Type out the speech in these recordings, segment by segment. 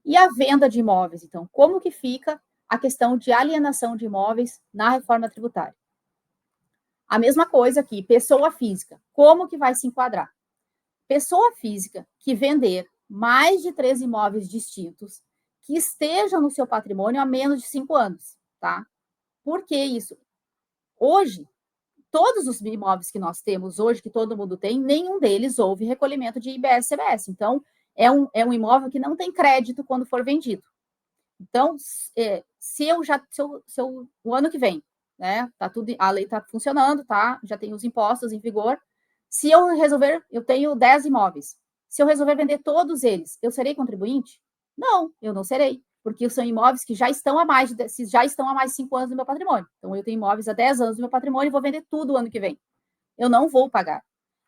E a venda de imóveis, então, como que fica a questão de alienação de imóveis na reforma tributária? A mesma coisa aqui, pessoa física, como que vai se enquadrar? Pessoa física que vender mais de 3 imóveis distintos que estejam no seu patrimônio há menos de 5 anos, tá? Por que isso? Hoje, todos os imóveis que nós temos hoje, que todo mundo tem, nenhum deles houve recolhimento de IBS-CBS. Então, é um imóvel que não tem crédito quando for vendido. Então, o ano que vem, né, tá tudo, a lei está funcionando, tá? Já tem os impostos em vigor. Se eu resolver, eu tenho 10 imóveis. Se eu resolver vender todos eles, eu serei contribuinte? Não, eu não serei, porque são imóveis que já estão há mais de 5 anos no meu patrimônio. Então, eu tenho imóveis há 10 anos no meu patrimônio e vou vender tudo o ano que vem. Eu não vou pagar.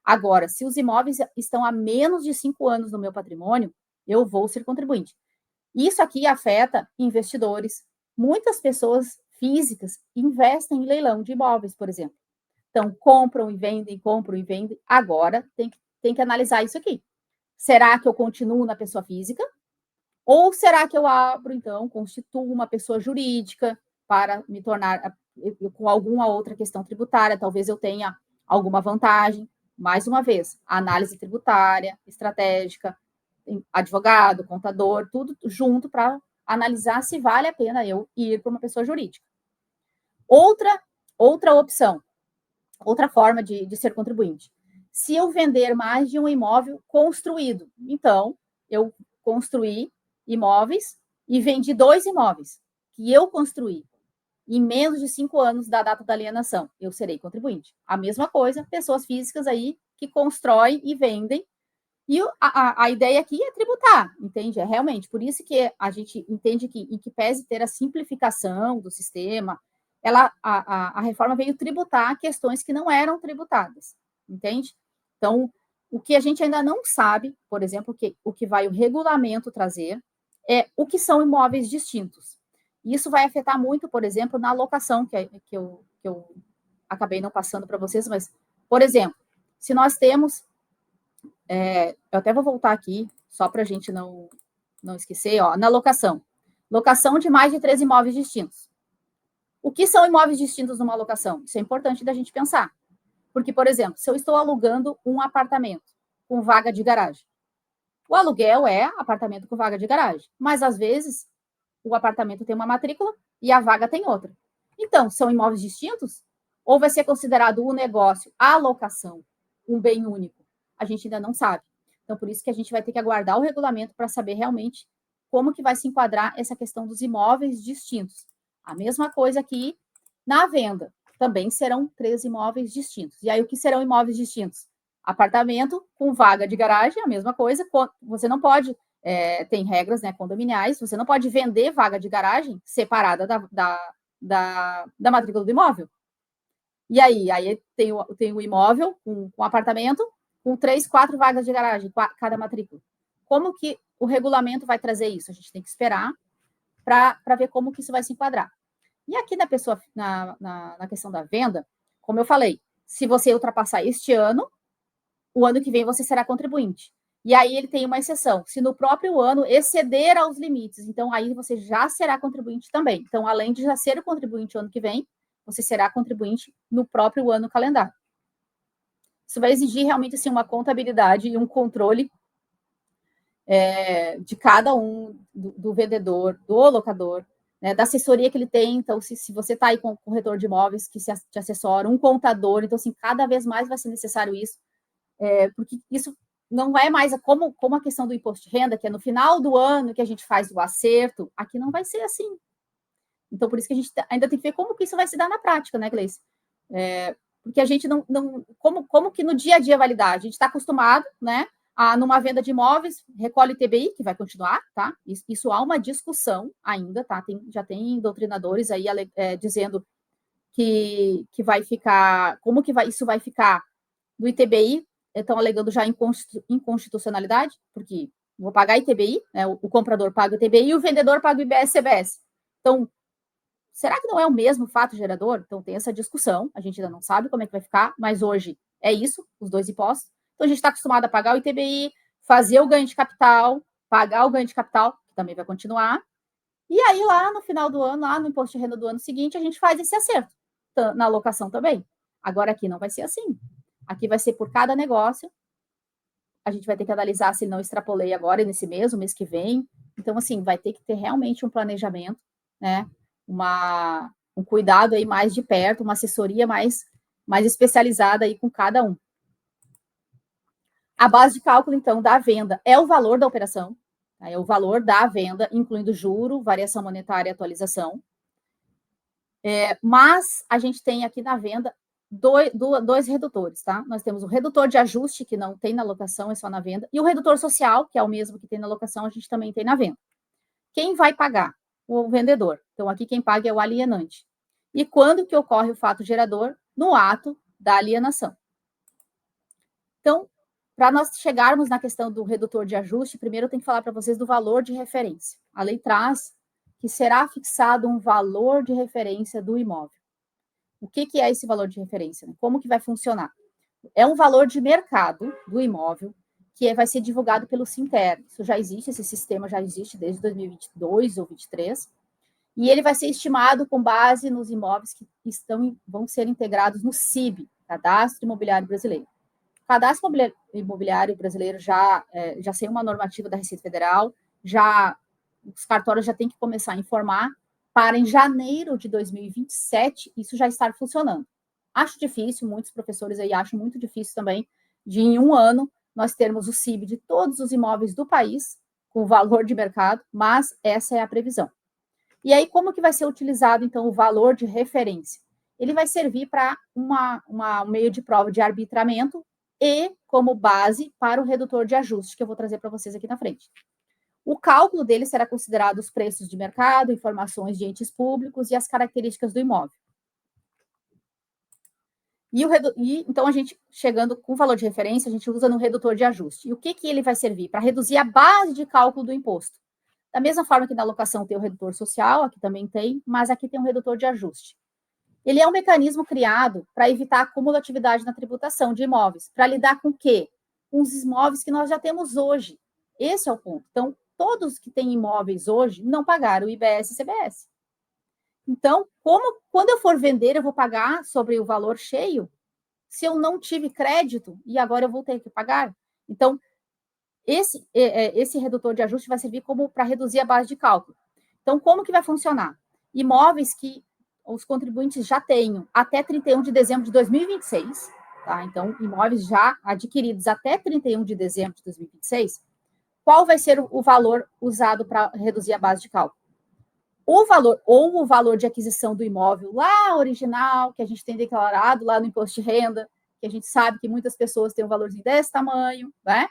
Agora, se os imóveis estão há menos de 5 anos no meu patrimônio, eu vou ser contribuinte. Isso aqui afeta investidores. Muitas pessoas físicas investem em leilão de imóveis, por exemplo. Então, compram e vendem, compram e vendem. Agora, tem que analisar isso aqui. Será que eu continuo na pessoa física? Ou será que eu abro, então, constituo uma pessoa jurídica para me tornar com alguma outra questão tributária? Talvez eu tenha alguma vantagem. Mais uma vez, análise tributária, estratégica, advogado, contador, tudo junto para analisar se vale a pena eu ir para uma pessoa jurídica. Outra opção, outra forma de ser contribuinte. Se eu vender mais de um imóvel construído, então eu construí imóveis e vendi 2 imóveis que eu construí em menos de 5 anos da data da alienação, eu serei contribuinte. A mesma coisa, pessoas físicas aí que constroem e vendem. E a ideia aqui é tributar, entende? É realmente, por isso que a gente entende que, em que pese ter a simplificação do sistema, a reforma veio tributar questões que não eram tributadas, entende? Então, o que a gente ainda não sabe, por exemplo, o que vai o regulamento trazer, é o que são imóveis distintos. Isso vai afetar muito, por exemplo, na alocação, que eu acabei não passando para vocês, mas, por exemplo, se nós temos eu até vou voltar aqui, só para a gente não esquecer, ó, na locação. Locação de mais de 3 imóveis distintos. O que são imóveis distintos numa locação? Isso é importante da gente pensar. Porque, por exemplo, se eu estou alugando um apartamento com vaga de garagem, o aluguel é apartamento com vaga de garagem, mas às vezes o apartamento tem uma matrícula e a vaga tem outra. Então, são imóveis distintos? Ou vai ser considerado o negócio, a locação, um bem único? A gente ainda não sabe. Então, por isso que a gente vai ter que aguardar o regulamento para saber realmente como que vai se enquadrar essa questão dos imóveis distintos. A mesma coisa aqui na venda. Também serão 3 imóveis distintos. E aí, o que serão imóveis distintos? Apartamento com vaga de garagem, a mesma coisa. Você não pode tem regras, né, condominiais, você não pode vender vaga de garagem separada da matrícula do imóvel. E aí tem o imóvel, com apartamento, com 3, 4 vagas de garagem, cada matrícula. Como que o regulamento vai trazer isso? A gente tem que esperar para ver como que isso vai se enquadrar. E aqui na questão da venda, como eu falei, se você ultrapassar este ano, o ano que vem você será contribuinte. E aí ele tem uma exceção, se no próprio ano exceder aos limites, então aí você já será contribuinte também. Então, além de já ser contribuinte o ano que vem, você será contribuinte no próprio ano calendário. Isso vai exigir realmente assim, uma contabilidade e um controle de cada um, do vendedor, do locador, né, da assessoria que ele tem. Então, se você está aí com um corretor de imóveis que te assessora, um contador, então, assim, cada vez mais vai ser necessário isso, porque isso não é mais como a questão do imposto de renda, que é no final do ano que a gente faz o acerto, aqui não vai ser assim. Então, por isso que a gente ainda tem que ver como que isso vai se dar na prática, né, Gleice? Porque a gente não como que no dia a dia vai lidar? A gente está acostumado, né, numa venda de imóveis, recolhe TBI, que vai continuar, tá? Isso há uma discussão ainda, tá? Já tem doutrinadores aí dizendo que vai ficar, como que isso vai ficar do ITBI, estão alegando já inconstitucionalidade, porque vou pagar ITBI, né, o comprador paga o ITBI e o vendedor paga o IBS-CBS. Então, será que não é o mesmo fato gerador? Então, tem essa discussão, a gente ainda não sabe como é que vai ficar, mas hoje é isso, os 2 impostos. Então, a gente está acostumado a pagar o ITBI, fazer o ganho de capital, pagar o ganho de capital, que também vai continuar. E aí, lá no final do ano, lá no imposto de renda do ano seguinte, a gente faz esse acerto na alocação também. Agora, aqui não vai ser assim. Aqui vai ser por cada negócio. A gente vai ter que analisar se não extrapolei agora nesse mês, o mês que vem. Então, assim, vai ter que ter realmente um planejamento, né? Um cuidado aí mais de perto, uma assessoria mais especializada aí com cada um. A base de cálculo, então, da venda é o valor da operação, tá? É o valor da venda, incluindo juro, variação monetária e atualização. Mas a gente tem aqui na venda dois redutores, tá? Nós temos o redutor de ajuste, que não tem na locação, é só na venda, e o redutor social, que é o mesmo que tem na locação, a gente também tem na venda. Quem vai pagar? O vendedor. Então, aqui quem paga é o alienante. E quando que ocorre o fato gerador? No ato da alienação. Então, para nós chegarmos na questão do redutor de ajuste, primeiro eu tenho que falar para vocês do valor de referência. A lei traz que será fixado um valor de referência do imóvel. O que é esse valor de referência? Como que vai funcionar? É um valor de mercado do imóvel que vai ser divulgado pelo Sinter. Isso já existe, esse sistema já existe desde 2022 ou 2023. E ele vai ser estimado com base nos imóveis que vão ser integrados no CIB, Cadastro Imobiliário Brasileiro. O Cadastro Imobiliário Brasileiro já saiu uma normativa da Receita Federal, os cartórios já têm que começar a informar para em janeiro de 2027 isso já estar funcionando. Acho difícil, muitos professores aí acham muito difícil também, de em um ano nós termos o CIB de todos os imóveis do país, com valor de mercado, mas essa é a previsão. E aí, como que vai ser utilizado, então, o valor de referência? Ele vai servir para um meio de prova de arbitramento e como base para o redutor de ajuste, que eu vou trazer para vocês aqui na frente. O cálculo dele será considerado os preços de mercado, informações de entes públicos e as características do imóvel. Então, a gente, chegando com o valor de referência, a gente usa no redutor de ajuste. E o que ele vai servir? Para reduzir a base de cálculo do imposto. Da mesma forma que na locação tem o redutor social, aqui também tem, mas aqui tem um redutor de ajuste. Ele é um mecanismo criado para evitar a cumulatividade na tributação de imóveis. Para lidar com o quê? Com os imóveis que nós já temos hoje. Esse é o ponto. Então, todos que têm imóveis hoje não pagaram IBS e CBS. Então, quando eu for vender, eu vou pagar sobre o valor cheio? Se eu não tive crédito e agora eu vou ter que pagar? Então, esse redutor de ajuste vai servir como para reduzir a base de cálculo. Então, como que vai funcionar? Imóveis que os contribuintes já tenham até 31 de dezembro de 2026, tá? Então, imóveis já adquiridos até 31 de dezembro de 2026, qual vai ser o valor usado para reduzir a base de cálculo? O valor de aquisição do imóvel lá original, que a gente tem declarado lá no imposto de renda, que a gente sabe que muitas pessoas têm um valorzinho desse tamanho, né?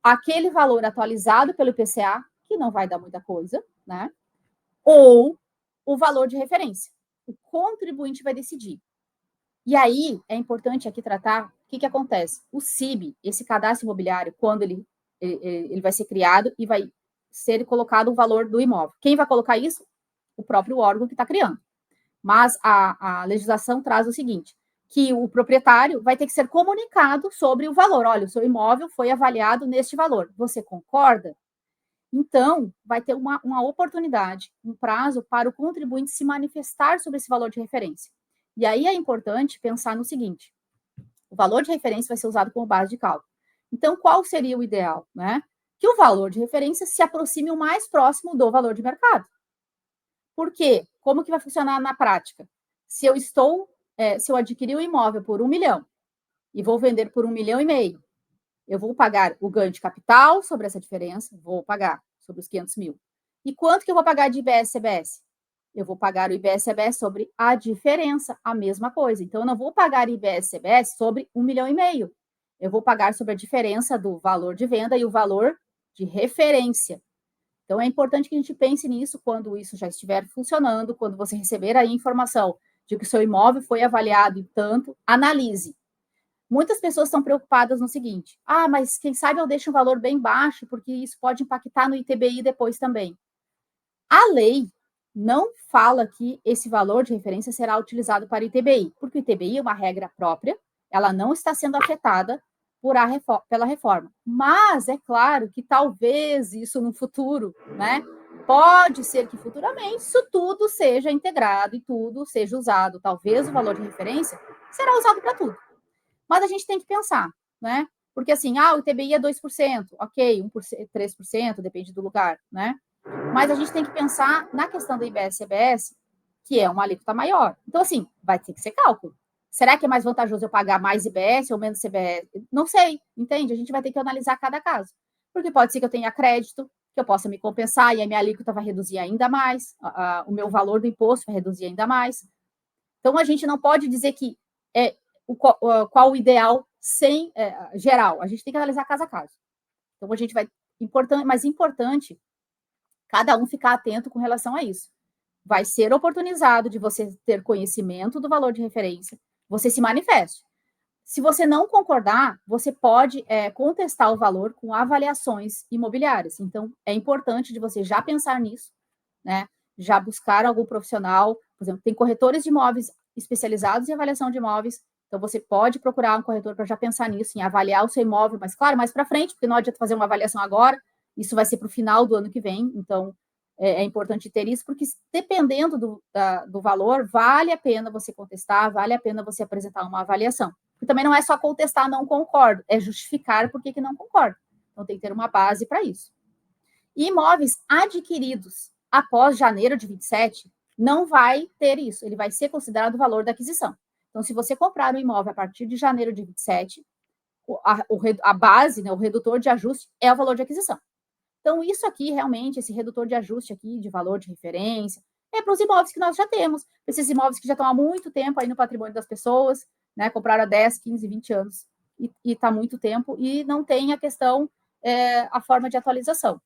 Aquele valor atualizado pelo IPCA, que não vai dar muita coisa, né? Ou o valor de referência. O contribuinte vai decidir. E aí, é importante aqui tratar o que acontece. O CIB, esse cadastro imobiliário, quando ele vai ser criado e vai ser colocado o valor do imóvel. Quem vai colocar isso? O próprio órgão que está criando. Mas a legislação traz o seguinte, que o proprietário vai ter que ser comunicado sobre o valor. Olha, o seu imóvel foi avaliado neste valor. Você concorda? Então, vai ter uma oportunidade, um prazo para o contribuinte se manifestar sobre esse valor de referência. E aí é importante pensar no seguinte, o valor de referência vai ser usado como base de cálculo. Então, qual seria o ideal? Né? Que o valor de referência se aproxime o mais próximo do valor de mercado. Por quê? Como que vai funcionar na prática? Se eu adquirir o imóvel por 1 milhão e vou vender por 1,5 milhão, eu vou pagar o ganho de capital sobre essa diferença, vou pagar sobre os 500 mil. E quanto que eu vou pagar de IBS e CBS? Eu vou pagar o IBS e CBS sobre a diferença, a mesma coisa. Então, eu não vou pagar IBS e CBS sobre 1,5 milhão. Eu vou pagar sobre a diferença do valor de venda e o valor de referência. Então, é importante que a gente pense nisso quando isso já estiver funcionando, quando você receber a informação de que o seu imóvel foi avaliado em tanto, analise. Muitas pessoas estão preocupadas no seguinte, mas quem sabe eu deixo um valor bem baixo, porque isso pode impactar no ITBI depois também. A lei não fala que esse valor de referência será utilizado para ITBI, porque o ITBI é uma regra própria, ela não está sendo afetada pela reforma. Mas é claro que talvez isso no futuro, né? Pode ser que futuramente isso tudo seja integrado e tudo seja usado. Talvez o valor de referência será usado para tudo. Mas a gente tem que pensar, né? Porque assim, o ITBI é 2%, ok, 1%, 3%, depende do lugar, né? Mas a gente tem que pensar na questão da IBS-CBS, que é uma alíquota maior. Então, assim, vai ter que ser cálculo. Será que é mais vantajoso eu pagar mais IBS ou menos CBS? Não sei, entende? A gente vai ter que analisar cada caso. Porque pode ser que eu tenha crédito, que eu possa me compensar e a minha alíquota vai reduzir ainda mais, o meu valor do imposto vai reduzir ainda mais. Então, a gente não pode dizer que qual o ideal sem geral. A gente tem que analisar caso a caso. Então, a gente vai... Mas importante cada um ficar atento com relação a isso. Vai ser oportunizado de você ter conhecimento do valor de referência, você se manifeste. Se você não concordar, você pode contestar o valor com avaliações imobiliárias. Então, é importante de você já pensar nisso, né? Já buscar algum profissional. Por exemplo, tem corretores de imóveis especializados em avaliação de imóveis. Então, você pode procurar um corretor para já pensar nisso, em avaliar o seu imóvel, mas, claro, mais para frente, porque não adianta fazer uma avaliação agora. Isso vai ser para o final do ano que vem. Então, é importante ter isso, porque dependendo do valor, vale a pena você contestar, vale a pena você apresentar uma avaliação. E também não é só contestar, não concordo, é justificar por que não concordo. Então, tem que ter uma base para isso. E imóveis adquiridos após janeiro de 27, não vai ter isso, ele vai ser considerado o valor da aquisição. Então, se você comprar um imóvel a partir de janeiro de 27, a base, né, o redutor de ajuste é o valor de aquisição. Então, isso aqui, realmente, esse redutor de ajuste aqui, de valor de referência, é para os imóveis que nós já temos, esses imóveis que já estão há muito tempo aí no patrimônio das pessoas, né, compraram há 10, 15, 20 anos, e está há muito tempo, e não tem a questão, a forma de atualização.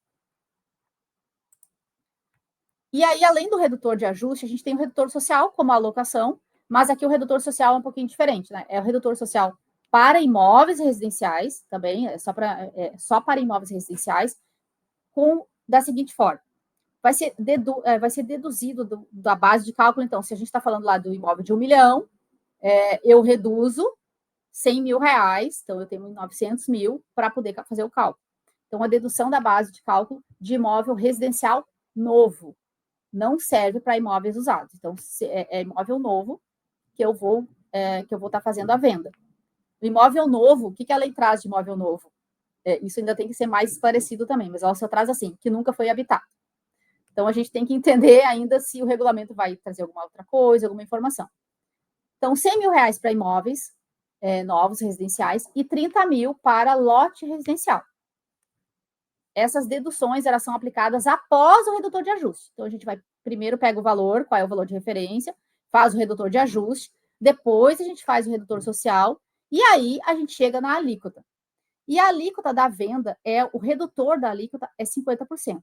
E aí, além do redutor de ajuste, a gente tem o redutor social, como a alocação, mas aqui o redutor social é um pouquinho diferente, né? É o redutor social para imóveis residenciais, também, só para imóveis residenciais, da seguinte forma: vai ser deduzido da base de cálculo. Então, se a gente está falando lá do imóvel de 1 milhão, eu reduzo 100 mil reais, então eu tenho 900 mil para poder fazer o cálculo. Então, a dedução da base de cálculo de imóvel residencial novo não serve para imóveis usados. Então, é imóvel novo que eu vou estar fazendo a venda. O imóvel novo, o que a lei traz de imóvel novo? Isso ainda tem que ser mais esclarecido também, mas ela só traz assim, que nunca foi habitado. Então, a gente tem que entender ainda se o regulamento vai trazer alguma outra coisa, alguma informação. Então, 100 mil reais para imóveis novos, residenciais, e 30 mil para lote residencial. Essas deduções, elas são aplicadas após o redutor de ajuste. Então, a gente vai primeiro pega o valor, qual é o valor de referência, faz o redutor de ajuste, depois a gente faz o redutor social, e aí a gente chega na alíquota. E a alíquota da venda, o redutor da alíquota é 50%.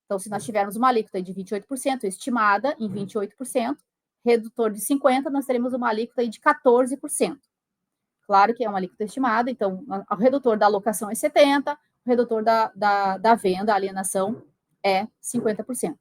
Então, se nós tivermos uma alíquota de 28%, estimada em 28%, redutor de 50%, nós teremos uma alíquota de 14%. Claro que é uma alíquota estimada, então o redutor da alocação é 70%, o redutor da venda, a alienação, é 50%.